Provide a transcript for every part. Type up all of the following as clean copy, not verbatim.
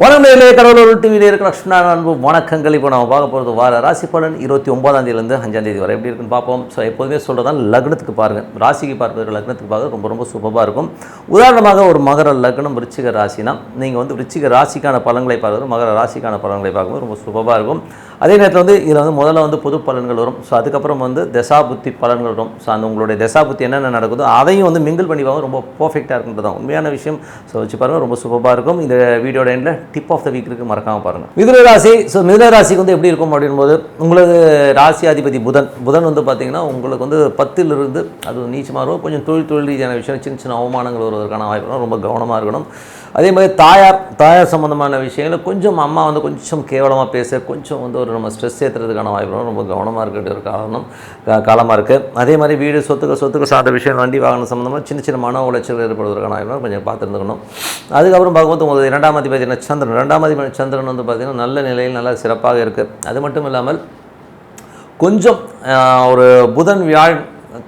வணக்கம் கடவுளூர் டிவியில் இருக்கிற லட்சுமண அன்பு வணக்கங்கள். இப்போ நம்ம பார்க்க போகிறது வார ராசி பலன் 29ஆம் தேதியிலேருந்து 5ஆம் தேதி வரை எப்படி இருக்குன்னு பார்ப்போம். ஸோ எப்போதுமே சொல்கிறதான் லக்னத்துக்கு பாருங்கள், ராசிக்கு பார்ப்பது லக்னத்துக்கு பார்க்க ரொம்ப சூப்பராக இருக்கும். உதாரணமாக ஒரு மகர லக்னம் விருச்சிக ராசினா நீங்கள் விருச்சிக ராசிக்கான பலன்களை பார்க்குறது மகர ராசிக்கான பலன்களை பார்க்கும்போது ரொம்ப சூப்பராக இருக்கும். அதே நேரத்தில் இதில் முதல்ல பொது பலன்கள் வரும். ஸோ அதுக்கப்புறம் தசாபுத்தி பலன்கள் வரும். ஸோ அந்த உங்களுடைய தசாபுத்தி என்னென்ன நடக்குதோ அதையும் மிங்கிள் பண்ணி பார்க்க ரொம்ப பர்ஃபெக்டாக இருக்குன்றது தான் உண்மையான விஷயம். ஸோ வச்சு பாருங்கள், ரொம்ப சூப்பராக இருக்கும். இந்த வீடியோட எண்டில் டிப் ஆஃப் த வீக் இருக்குது, மறக்காமல் பாருங்கள். மிதுன ராசி. ஸோ மிதுன ராசிக்கு எப்படி இருக்கும் அப்படின்போது உங்களுக்கு ராசி அதிபதி புதன் பார்த்தீங்கன்னா உங்களுக்கு 10லிருந்து அது நீச்சமாக இருக்கும். கொஞ்சம் தொழில் ரீதியான விஷயம், சின்ன அவமானங்கள் வருவதற்கான வாய்ப்பு, ரொம்ப கவனமாக இருக்கணும். அதே மாதிரி தாயார் சம்மந்தமான விஷயங்கள் கொஞ்சம் அம்மா கொஞ்சம் கேவலமாக பேச கொஞ்சம் ஒரு நம்ம ஸ்ட்ரெஸ் ஏற்றுறதுக்கான வாய்ப்பு, ரொம்ப கவனமாக இருக்கிற ஒரு காலமாக இருக்குது. அதே மாதிரி வீடு சொத்துக்கு சார்ந்த விஷயம், வண்டி வாகனம் சம்மந்தமாக சின்ன மன உளைச்சல் ஏற்படுவதற்கான வாய்ப்பு கொஞ்சம் பார்த்துருந்துக்கணும். அதுக்கப்புறம் பார்க்கும்போது உங்களுக்கு 2ஆம் அதிபதி சந்திரன். 2ஆம் அதிபதி சந்திரன் பார்த்திங்கன்னா நல்ல நிலையில் நல்லா சிறப்பாக இருக்குது. அது மட்டும் இல்லாமல் கொஞ்சம் ஒரு புதன் வியாழ்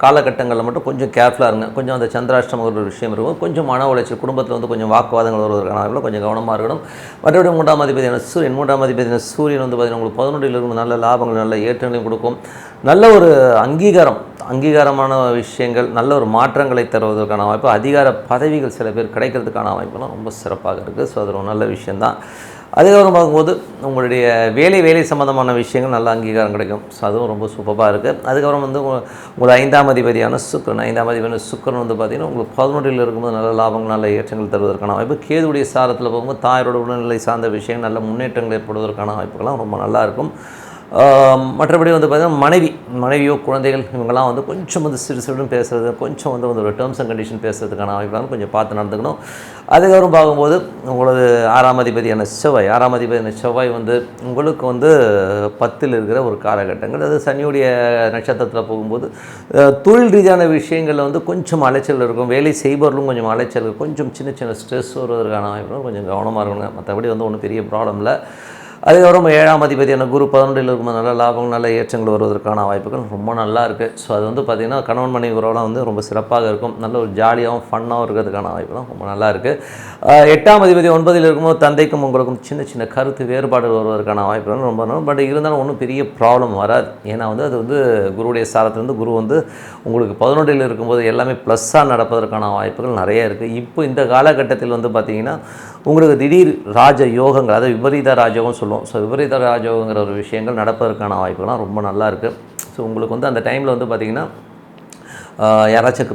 காலகட்டங்களில் மட்டும் கொஞ்சம் கேர்ஃபுல்லாக இருங்க. கொஞ்சம் அந்த சந்திராஷ்டமம் ஒரு விஷயம் இருக்கும். கொஞ்சம் மன உளைச்சல், குடும்பத்தில் கொஞ்சம் வாக்குவாதங்கள் வருவதற்கான கொஞ்சம் கவனமாக இருக்கணும். மற்றபடி 3ஆம் அதிபதியான சூரியன். 3ஆம் அதிபதியான சூரியன் பார்த்திங்கன்னா உங்களுக்கு 11ல் இருக்கும் நல்ல லாபங்கள், நல்ல ஏற்றங்களையும் கொடுக்கும். நல்ல ஒரு அங்கீகாரமான விஷயங்கள், நல்ல ஒரு மாற்றங்களை தருவதற்கான வாய்ப்பு, அதிகார பதவிகள் சில பேர் கிடைக்கிறதுக்கான வாய்ப்புலாம் ரொம்ப சிறப்பாக இருக்குது. ஸோ அது ஒரு நல்ல விஷயந்தான். அதுக்கப்புறம் பார்க்கும்போது உங்களுடைய வேலை சம்மந்தமான விஷயங்கள் நல்ல அங்கீகாரம் கிடைக்கும். ஸோ அதுவும் ரொம்ப சூப்பராக இருக்குது. அதுக்கப்புறம் உங்களுக்கு 5ஆம் அதிபதியான சுக்கிரன். 5ஆம் அதிபதியான சுக்கிரன் பார்த்திங்கன்னா உங்களுக்கு 11ல் இருக்கும்போது நல்ல லாபங்கள், நல்ல ஏற்றங்கள் தருவதற்கான வாய்ப்பு. கேதுடைய சாரத்தில் போகும்போது தாயோட உடல்நிலை சார்ந்த விஷயங்கள் நல்ல முன்னேற்றங்கள் ஏற்படுவதற்கான வாய்ப்புகள்லாம் ரொம்ப நல்லாயிருக்கும். மற்றபடி பார்த்திங்கன்னா மனைவியோ குழந்தைகள் இவங்கெல்லாம் கொஞ்சம் சிறுன்னு பேசுகிறது, கொஞ்சம் ஒரு டேர்ம்ஸ் அண்ட் கண்டிஷன் பேசுகிறதுக்கான வாய்ப்புலாம் கொஞ்சம் பார்த்து நடந்துக்கணும். அதுக்கப்புறம் பார்க்கும்போது உங்களது 6ஆம் அதிபதியான செவ்வாய். 6ஆம் அதிபதியான செவ்வாய் உங்களுக்கு 10ல் இருக்கிற ஒரு காலகட்டங்கள், அது சனியுடைய நட்சத்திரத்தில் போகும்போது தொழில் ரீதியான விஷயங்களில் கொஞ்சம் அலைச்சல் இருக்கும். வேலை செய்பவர்களும் கொஞ்சம் அலைச்சல், கொஞ்சம் சின்ன ஸ்ட்ரெஸ் வருவதற்கான வாய்ப்புகளும் கொஞ்சம் கவனமாக இருக்கணும். மற்றபடி ஒன்றும் பெரிய ப்ராப்ளம் இல்லை. அதுக்கப்புறம் 7ஆம் அதிபதியான குரு 11ல் இருக்கும்போது நல்ல லாபங்கள், நல்ல ஏற்றங்கள் வருவதற்கான வாய்ப்புகள் ரொம்ப நல்லா இருக்குது. ஸோ அது பார்த்திங்கன்னா கணவன் மனைவி உறவுலாம் ரொம்ப சிறப்பாக இருக்கும். நல்ல ஒரு ஜாலியாகவும் ஃபன்னாகவும் இருக்கிறதுக்கான வாய்ப்புலாம் ரொம்ப நல்லா இருக்குது. 8ஆம் அதிபதி 9ல் இருக்கும்போது தந்தைக்கும் உங்களுக்கும் சின்ன கருத்து வேறுபாடுகள் வருவதற்கான வாய்ப்புகள் ரொம்ப நல்லா. பட் இருந்தாலும் ஒன்றும் பெரிய ப்ராப்ளம் வராது. ஏன்னா அது குருவுடைய சாரத்துலேருந்து குரு உங்களுக்கு 11ல் இருக்கும்போது எல்லாமே ப்ளஸ்ஸாக நடப்பதற்கான வாய்ப்புகள் நிறைய இருக்குது. இப்போ இந்த காலகட்டத்தில் பார்த்திங்கன்னா உங்களுக்கு திடீர் ராஜ யோகங்கள், அதாவது விபரீத ராஜயோகம் சொல்லுவோம். ஸோ விபரீத ராஜயோகங்கிற ஒரு விஷயங்கள் நடப்பதற்கான வாய்ப்புகள்லாம் ரொம்ப நல்லா இருக்குது. ஸோ உங்களுக்கு அந்த டைமில் பார்த்திங்கன்னா யாராச்சும்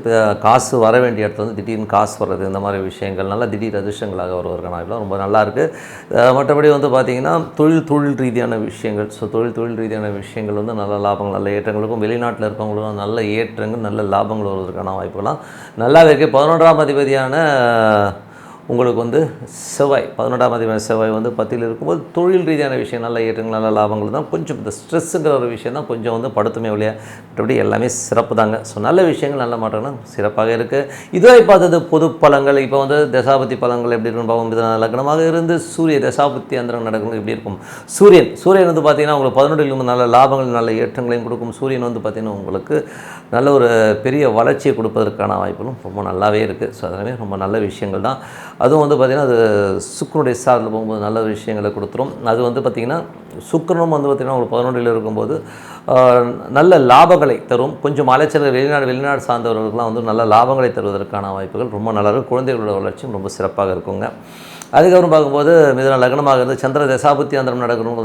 காசு வர வேண்டிய இடத்துல திடீர்னு காசு வர்றது, இந்த மாதிரி விஷயங்கள் நல்லா திடீர் அதிர்ஷ்டங்களாக வருவதற்கான வாய்ப்புலாம் ரொம்ப நல்லாயிருக்கு. மற்றபடி பார்த்திங்கன்னா தொழில் ரீதியான விஷயங்கள். ஸோ தொழில் ரீதியான விஷயங்கள் நல்ல லாபங்கள், நல்ல ஏற்றங்களுக்கும், வெளிநாட்டில் இருக்கவங்களுக்கும் நல்ல ஏற்றங்கள், நல்ல லாபங்கள் வருவதற்கான வாய்ப்புகள்லாம் நல்லாவே இருக்குது. 11ஆம் அதிபதியான உங்களுக்கு செவ்வாய். 11ஆம் அதிபதியான செவ்வாய் 10ல் இருக்கும்போது தொழில் ரீதியான விஷயம் நல்ல ஏற்றங்கள், நல்ல லாபங்கள் தான். கொஞ்சம் இந்த ஸ்ட்ரெஸ்ஸுங்கிற ஒரு விஷயம் தான் கொஞ்சம் படுத்துமே இல்லையா, மற்றபடி எல்லாமே சிறப்பு தாங்க. ஸோ நல்ல விஷயங்கள், நல்ல மாற்றங்கள் சிறப்பாக இருக்குது. இதுவரை பார்த்தது பொது பலன்கள். இப்போ தசாபுத்தி பலன்கள் எப்படி இருக்குன்னு பார்க்கும். லக்னமாக இருந்து சூரிய தசாபுத்தி அந்தரம் நடக்கணும் எப்படி இருக்கும். சூரியன் பார்த்திங்கன்னா உங்களுக்கு 11ல் நல்ல லாபங்கள், நல்ல ஏற்றங்களையும் கொடுக்கும். சூரியன் பார்த்திங்கன்னா உங்களுக்கு நல்ல ஒரு பெரிய வளர்ச்சியை கொடுப்பதற்கான வாய்ப்புகளும் ரொம்ப நல்லாவே இருக்குது. ஸோ அதனாலே ரொம்ப நல்ல விஷயங்கள் தான். அதுவும் பார்த்திங்கன்னா அது சுக்கிரனுடைய சாரில் போகும்போது நல்ல விஷயங்களை கொடுத்துரும். அது பார்த்திங்கன்னா சுக்கிரனும் பார்த்திங்கன்னா உங்களுக்கு 11ல் இருக்கும்போது நல்ல லாபங்களை தரும். கொஞ்சம் அலைச்சல்கள் வெளிநாடு சார்ந்தவர்களுக்கெல்லாம் நல்ல லாபங்களை தருவதற்கான வாய்ப்புகள் ரொம்ப நல்லா இருக்கும். குழந்தைகளோட வளர்ச்சியும் ரொம்ப சிறப்பாக இருக்குங்க. அதுக்கப்புறம் பார்க்கும்போது மிதுன லக்னமாக இருந்து சந்திர தசாபுத்தி அந்தரம் நடக்கணும்.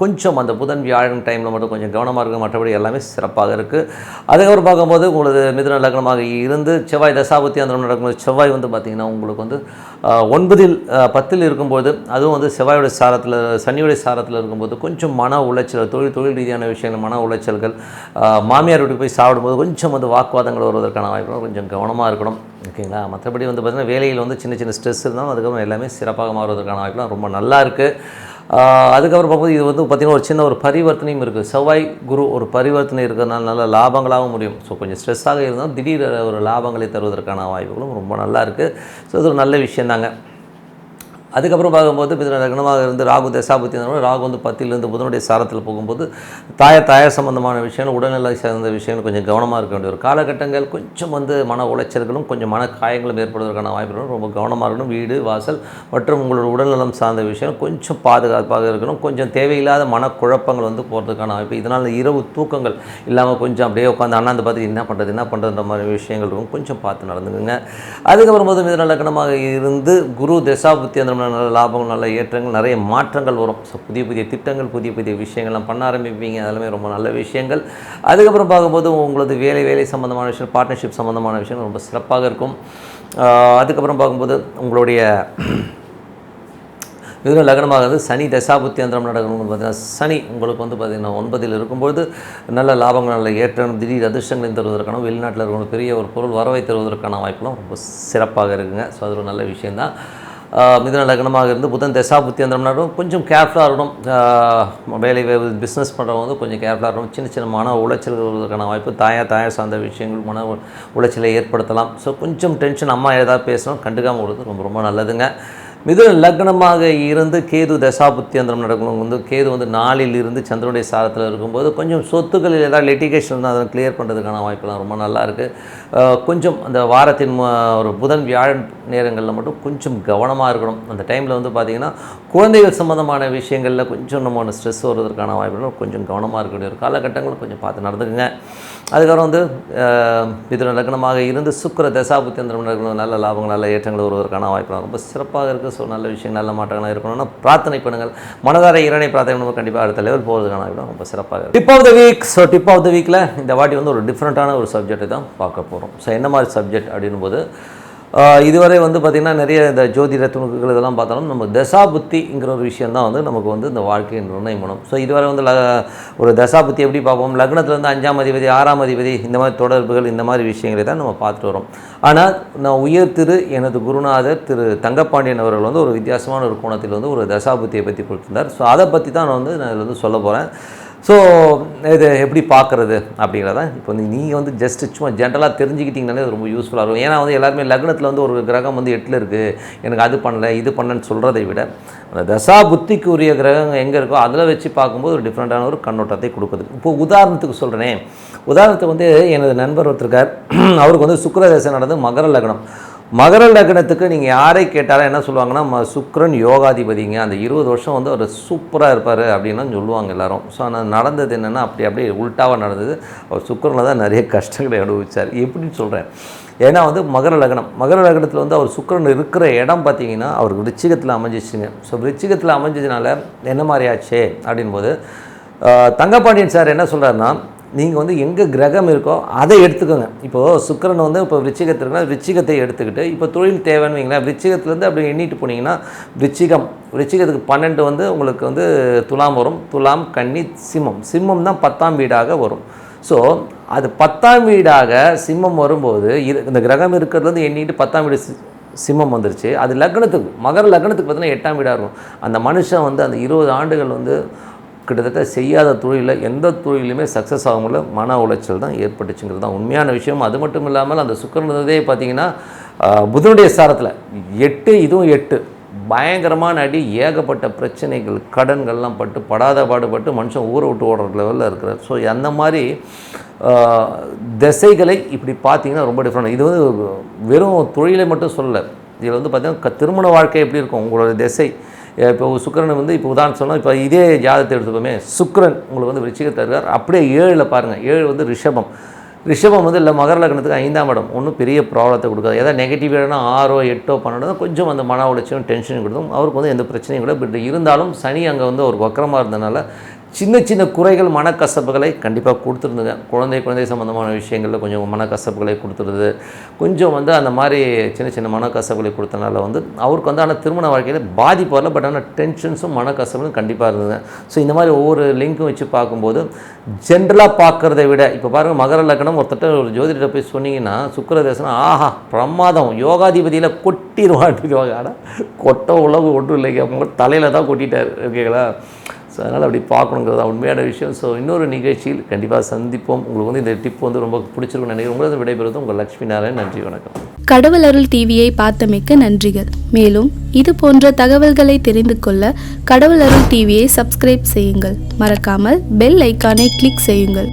கொஞ்சம் அந்த புதன் வியாழன் டைமில் மட்டும் கொஞ்சம் கவனமாக இருக்குது. மற்றபடி எல்லாமே சிறப்பாக இருக்குது. அதுக்கப்புறம் பார்க்கும்போது உங்களுக்கு மிதுன லக்னமாக இருந்து செவ்வாய் தசாபுத்தி அந்தரம் நடக்கும்போது செவ்வாய் பார்த்திங்கன்னா உங்களுக்கு 9ல் 10ல் இருக்கும்போது அதுவும் செவ்வாயோட சாரத்தில் சனியோடைய சாரத்தில் இருக்கும்போது கொஞ்சம் மன உளைச்சல், தொழில் ரீதியான விஷயங்கள், மன உளைச்சல்கள், மாமியார் வீட்டுக்கு போய் சாப்பிடும்போது கொஞ்சம் வாக்குவாதங்கள் வருவதற்கான வாய்ப்புகள் கொஞ்சம் கவனமாக இருக்கணும். ஓகேங்களா. மற்றபடி பார்த்திங்கன்னா வேலையில் சின்ன ஸ்ட்ரெஸ் இருந்தாலும் அதுக்கப்புறம் எல்லாமே சிறப்பாக மாறுவதற்கான வாய்ப்புலாம் ரொம்ப நல்லா இருக்குது. அதுக்கப்புறம் பார்க்கும்போது இது பார்த்திங்கன்னா ஒரு சின்ன ஒரு பரிவர்த்தனையும் இருக்குது. செவ்வாய் குரு ஒரு பரிவர்த்தனை இருக்கிறதுனால நல்ல லாபங்களாகவும் முடியும். ஸோ கொஞ்சம் ஸ்ட்ரெஸ்ஸாக இருந்தாலும் திடீர் ஒரு லாபங்களை தருவதற்கான வாய்ப்புகளும் ரொம்ப நல்லா இருக்குது. ஸோ இது ஒரு நல்ல விஷயந்தாங்க. அதுக்கப்புறம் பார்க்கும்போது மிதுன லக்னமாக இருந்து ராகு தசாபுத்தி இருந்தாலும் ராகு வந்து 10லேருந்து புதனுடைய சாரத்தில் போகும்போது தாயார் சம்பந்தமான விஷயங்கள் உடல்நிலை சார்ந்த விஷயங்கள் கொஞ்சம் கவனமாக இருக்க வேண்டிய ஒரு காலகட்டங்கள். கொஞ்சம் வந்து மன உளைச்சல்களும் கொஞ்சம் மன காயங்களும் ஏற்படுவதற்கான வாய்ப்புகளும் ரொம்ப கவனமாக இருக்கணும். வீடு வாசல் மற்றும் உங்களோட உடல்நலம் சார்ந்த விஷயம் கொஞ்சம் பாதுகாப்பாக இருக்கணும். கொஞ்சம் தேவையில்லாத மனக்குழப்பங்கள் வந்து போகிறதுக்கான வாய்ப்பு. இதனால் இரவு தூக்கங்கள் இல்லாமல் கொஞ்சம் அப்படியே உட்காந்து அண்ணாந்து பார்த்து என்ன பண்ணுறதுன்ற மாதிரி விஷயங்கள் இருக்கும். கொஞ்சம் பார்த்து நடந்துக்குங்க. அதுக்கப்புறம் போது மிதுன லக்னமாக இருந்து குரு தசாபுத்தி அந்த நல்ல லாபங்கள் நல்ல ஏற்றங்கள் நிறைய மாற்றங்கள் வரும். ஸோ புதிய திட்டங்கள் புதிய விஷயங்கள்லாம் பண்ண ஆரம்பிப்பீங்க. அதெல்லாமே ரொம்ப நல்ல விஷயங்கள். அதுக்கப்புறம் பார்க்கும்போது உங்களது வேலை சம்மந்தமான விஷயம் பார்ட்னர்ஷிப் சம்மந்தமான விஷயம் ரொம்ப சிறப்பாக இருக்கும். அதுக்கப்புறம் பார்க்கும்போது உங்களுடைய மிதுன லக்னமாகிறது சனி தசாபுத்தி அந்தரம் நடக்கணும்னு பார்த்தீங்கன்னா சனி உங்களுக்கு வந்து பார்த்திங்கன்னா 9ல் இருக்கும்போது நல்ல லாபங்கள் நல்ல ஏற்றம் திடீர் அதிர்ஷ்டங்களையும் தருவதற்கான வெளிநாட்டில் இருக்கணும் பெரிய ஒரு பொருள் வரவை தருவதற்கான வாய்ப்புலாம் ரொம்ப சிறப்பாக இருக்குங்க. ஸோ அது ஒரு நல்ல விஷயந்தான். மிதுன லக்னமாக இருந்து புதன் தசாபுத்தி அந்தரம்னா கொஞ்சம் கேர்ஃபுல்லாக இருக்கணும். வேலை பிஸ்னஸ் பண்ணுறவங்க வந்து கொஞ்சம் கேர்ஃபுல்லாக இருக்கணும். சின்ன மன உளைச்சல் வருவதற்கான வாய்ப்பு தாயார் சார்ந்த விஷயங்கள் மன உளைச்சலை ஏற்படுத்தலாம். ஸோ கொஞ்சம் டென்ஷன் அம்மா ஏதாவது பேசணும் கண்டுக்காமல் விடுறது ரொம்ப நல்லதுங்க. மிதுன லக்னமாக இருந்து கேது தசாபுத்தி அந்தரம் நடக்கணும் வந்து கேது வந்து 4ல் இருந்து சந்திரனுடைய சாரத்தில் இருக்கும்போது கொஞ்சம் சொத்துக்களில் ஏதாவது லிட்டிகேஷன் இருந்தால் அதை கிளியர் பண்ணுறதுக்கான வாய்ப்புலாம் ரொம்ப நல்லா இருக்குது. கொஞ்சம் அந்த வாரத்தின் ஒரு புதன் வியாழன் நேரங்களில் மட்டும் கொஞ்சம் கவனமாக இருக்கணும். அந்த டைமில் வந்து பார்த்திங்கன்னா குழந்தைகள் சம்மந்தமான விஷயங்களில் கொஞ்சம் நம்ம ஸ்ட்ரெஸ் வருவதற்கான வாய்ப்புகள் கொஞ்சம் கவனமாக இருக்கக்கூடிய ஒரு காலகட்டங்களும் கொஞ்சம் பார்த்து நடந்துக்குங்க. அதுக்கப்புறம் வந்து மிதுன லக்னமாக இருந்து சுக்கிர தசாபுத்தி அந்தரம் நடக்கணும் நல்ல லாபங்கள் நல்ல ஏற்றங்கள் வருவதற்கான வாய்ப்புலாம் ரொம்ப சிறப்பாக இருக்குது. ஸோ நல்ல விஷயம் நல்ல மாற்றங்களாக இருக்கணும்னா பிரார்த்தனை பண்ணுங்கள். மனதார இறைவனை பிரார்த்தனை பண்ணும்போது கண்டிப்பாக அடுத்த லெவல் போகிறதுக்கான வாய்ப்பு ரொம்ப சிறப்பாக இருக்குது. Tip of the week. So tip of the வீக்கில் இந்த வாட்டி வந்து ஒரு டிஃப்ரெண்ட்டான ஒரு சப்ஜெக்ட் தான் பார்க்க போகிறோம். ஸோ என்ன மாதிரி சப்ஜெக்ட் அப்படின் போது இதுவரை வந்து பார்த்திங்கன்னா நிறைய இந்த ஜோதிட துணுக்குகள் இதெல்லாம் பார்த்தாலும் நம்ம தசாபுத்திங்கிற ஒரு விஷயம் தான் வந்து நமக்கு வந்து இந்த வாழ்க்கையை நிர்ணயம் பண்ணும். ஸோ இதுவரை வந்து ஒரு தசாபுத்தி எப்படி பார்ப்போம் லக்னத்தில் வந்து 5ஆம் அதிபதி 6ஆம் அதிபதி இந்த மாதிரி தொடர்புகள் இந்த மாதிரி விஷயங்களை தான் நம்ம பார்த்துட்டு வரோம். ஆனால் நான் உயர் எனது குருநாதர் திரு தங்கப்பாண்டியன் அவர்கள் வந்து ஒரு வித்தியாசமான ஒரு கோணத்தில் வந்து ஒரு தசாபுத்தியை பற்றி கொடுத்திருந்தார். ஸோ அதை பற்றி தான் நான் இதில் வந்து சொல்ல போகிறேன். ஸோ இது எப்படி பார்க்குறது அப்படிங்கிறத இப்போ நீங்கள் வந்து ஜஸ்ட் சும்மா ஜென்ரலாக தெரிஞ்சுக்கிட்டிங்கனாலே ரொம்ப யூஸ்ஃபுல்லாக இருக்கும். ஏன்னா வந்து எல்லாருமே லக்னத்தில் வந்து ஒரு கிரகம் வந்து 8ல் இருக்குது எனக்கு அது பண்ணலை இது பண்ணலன்னு சொல்கிறதை விட அந்த தசா புத்திக்கு உரிய கிரகம் எங்கே இருக்கோ அதில் வச்சு பார்க்கும்போது ஒரு டிஃப்ரெண்ட்டான ஒரு கண்ணோட்டத்தை கொடுக்குது. இப்போது உதாரணத்துக்கு சொல்கிறேனே உதாரணத்துக்கு வந்து எனது நண்பர் ஒருத்தருக்கார் அவருக்கு வந்து சுக்கிர தசை நடந்து மகர லக்னத்துக்கு நீங்கள் யாரை கேட்டாலும் என்ன சொல்லுவாங்கன்னா சுக்கிரன் யோகாதிபதிங்க அந்த 20 வருஷம் வந்து அவர் சூப்பராக இருப்பார் அப்படின்னு சொல்லுவாங்க எல்லோரும். ஸோ ஆனால் நடந்தது என்னென்னா அப்படியே உல்ட்டாவாக நடந்தது. அவர் சுக்கிரனில் தான் நிறைய கஷ்டங்களை அனுபவிச்சார். எப்படின்னு சொல்கிறேன் ஏன்னா வந்து மகர லக்னத்தில் வந்து அவர் சுக்கிரன் இருக்கிற இடம் பார்த்திங்கன்னா அவருக்கு விருச்சிகத்தில் அமைஞ்சிச்சுங்க. ஸோ விருச்சிகத்தில் அமைஞ்சதுனால என்ன மாதிரி ஆச்சு அப்படின்போது தங்கப்பாண்டியன் சார் என்ன சொல்கிறாருன்னா நீங்கள் வந்து எங்கே கிரகம் இருக்கோ அதை எடுத்துக்கோங்க. இப்போது சுக்கிரன் வந்து இப்போ விருச்சிகத்திற்குனா விருச்சிகத்தை எடுத்துக்கிட்டு இப்போ தொழில் தேவைன்னு வைங்களேன் விருச்சிகத்துலேருந்து அப்படி எண்ணிட்டு போனீங்கன்னா விருச்சிகத்துக்கு 12 வந்து உங்களுக்கு வந்து துலாம் வரும். துலாம் கன்னி சிம்மம் தான் 10ஆம் வீடாக வரும். ஸோ அது 10ஆம் வீடாக சிம்மம் வரும்போது இந்த கிரகம் இருக்கிறதுலேருந்து எண்ணிட்டு 10ஆம் வீடு சிம்மம் வந்துருச்சு. அது லக்னத்துக்கு மகர லக்னத்துக்கு பார்த்தீங்கன்னா 8ஆம் வீடாக இருக்கும். அந்த மனுஷன் வந்து அந்த 20 ஆண்டுகள் வந்து கிட்டத்தட்ட செய்யாத தொழிலில் எந்த தொழிலுமே சக்ஸஸ் ஆகும்போது மன உளைச்சல் தான் ஏற்பட்டுச்சுங்கிறது தான் உண்மையான விஷயம். அது மட்டும் இல்லாமல் அந்த சுக்கிரனதே பார்த்திங்கன்னா புதனுடைய சாரத்தில் 8 இதுவும் 8 பயங்கரமான அடி ஏகப்பட்ட பிரச்சனைகள் கடன்கள்லாம் படாத பாடுபட்டு மனுஷன் ஊரை விட்டு ஓடுற லெவலில் இருக்கிறார். ஸோ அந்த மாதிரி திசைகளை இப்படி பார்த்திங்கன்னா ரொம்ப டிஃப்ரெண்ட். இது வந்து வெறும் தொழிலை மட்டும் சொல்லலை. இதில் வந்து பார்த்திங்கன்னா திருமண வாழ்க்கை எப்படி இருக்கும் உங்களோட திசை. இப்போ சுக்கிரன் வந்து இப்போ உதாரணம் சொன்னால் இப்போ இதே ஜாதகத்தை எடுத்துக்கோமே சுக்கிரன் உங்களுக்கு வந்து விருச்சிகத்தில் இருக்கார். அப்படியே 7ல் பாருங்கள் 7 வந்து ரிஷபம் வந்து இல்லை மகர லக்னத்துக்கு 5ஆம் இடம் ஒன்றும் பெரிய ப்ராப்ளத்தை கொடுக்காது. ஏதாவது நெகட்டிவ் இடம்னா 6ஓ 8ஓ 12 கொஞ்சம் அந்த மன உளைச்சலும் டென்ஷனும் கொடுத்தும் அவருக்கு வந்து எந்த பிரச்சனையும் கூட பட் இருந்தாலும் சனி அங்கே வந்து ஒரு வக்கரமாக இருந்ததுனால சின்ன குறைகள் மனக்கசப்புகளை கண்டிப்பாக கொடுத்துருந்துங்க. குழந்தை சம்மந்தமான விஷயங்களில் கொஞ்சம் மனக்கசப்புகளை கொடுத்துருது. கொஞ்சம் வந்து அந்த மாதிரி சின்ன மனக்கசப்புகளை கொடுத்தனால வந்து அவருக்கு வந்து ஆனால் திருமண வாழ்க்கையில் பாதிப்பு வரல. பட் ஆனால் டென்ஷன்ஸும் மனக்கசப்பும் கண்டிப்பாக இருந்தது. ஸோ இந்த மாதிரி ஒவ்வொரு லிங்க்கும் வச்சு பார்க்கும்போது ஜென்ரலாக பார்க்குறத விட இப்போ பாருங்கள் மகர லக்னம் ஒருத்தட்ட ஒரு ஜோதிடத்தை போய் சொன்னீங்கன்னா சுக்கிர தசைனா ஆஹா பிரமாதம் யோகாதிபதியில் கொட்டிடுவாங்க. ஆனால் கொட்ட உலகம் ஒன்றும் இல்லைங்க அவங்க தலையில் தான் கொட்டிட்டார் ஓகேங்களா. ஸோ அதனால் அப்படி பார்க்கணுங்கிறது தான் உண்மையான விஷயம். ஸோ இன்னொரு நிகழ்ச்சியில் கண்டிப்பாக சந்திப்போம். உங்களுக்கு வந்து இந்த டிப் வந்து ரொம்ப பிடிச்சிருக்குன்னு நினைக்கிறேன். உங்களுக்கு விடைபெறுவது உங்கள் லட்சுமி நாராயணன். நன்றி, வணக்கம். கடவுள் அருள் டிவியை பார்த்தமைக்கு நன்றிகள். மேலும் இது போன்ற தகவல்களை தெரிந்து கொள்ள கடவுள் அருள் டிவியை சப்ஸ்கிரைப் செய்யுங்கள். மறக்காமல் பெல் ஐக்கானை கிளிக் செய்யுங்கள்.